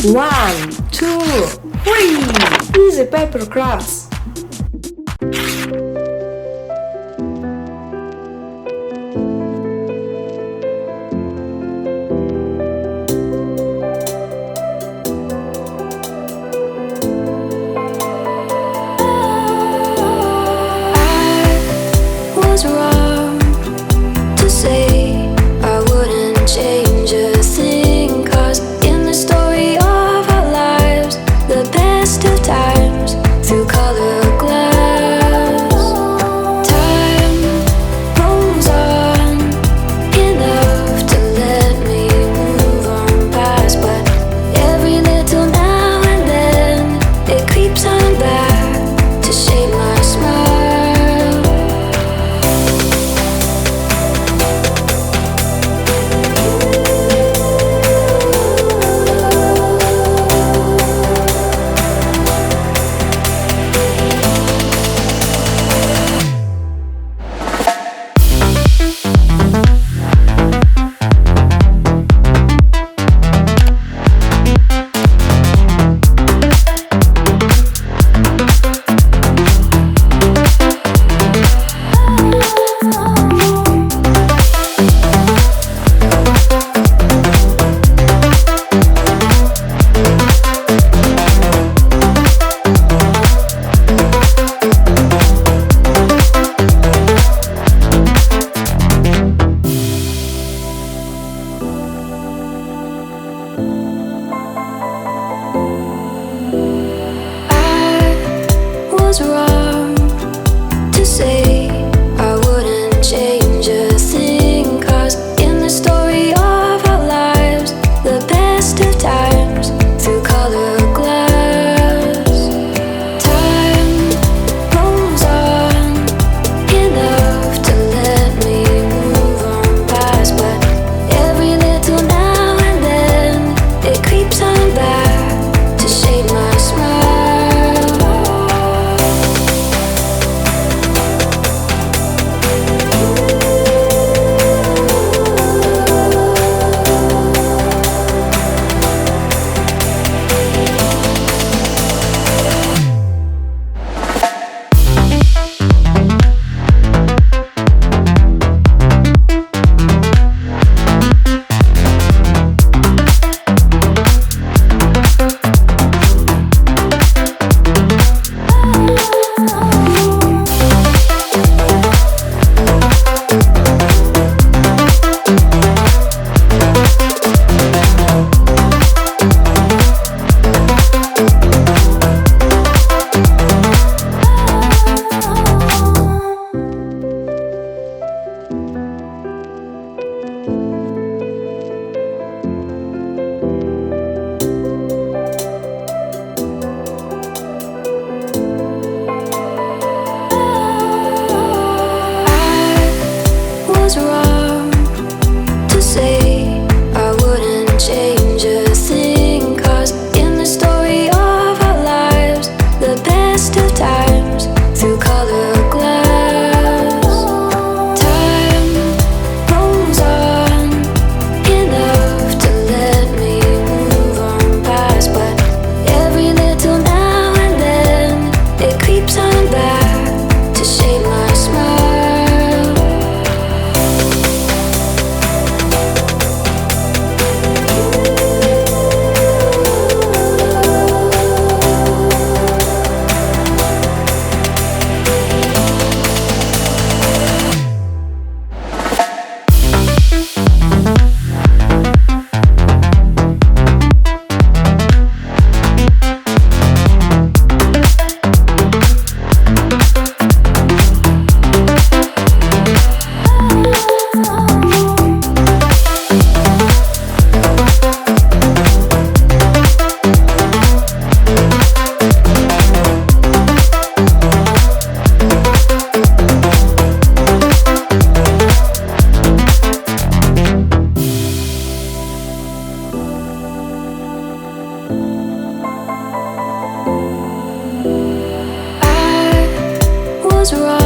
One, two, three. Easy paper crafts. Was wrong to say I wouldn't change a thing, 'cause in the story of our lives, the best of times through color glass, time rolls on enough to let me move on past, but every little now and then it creeps on back to shape my smile. Was wrong to say I wouldn't change a thing, 'cause in the story of our lives, the best of times through color glass, time rolls on enough to let me move on past, but every little now and then it creeps on back to shape my smile. Was wrong to say I wouldn't change a thing, 'cause in the story of our lives, the best of times through color glass, time rolls on enough to let me move on past, but every little now and then it creeps on back to shape my smile. Was wrong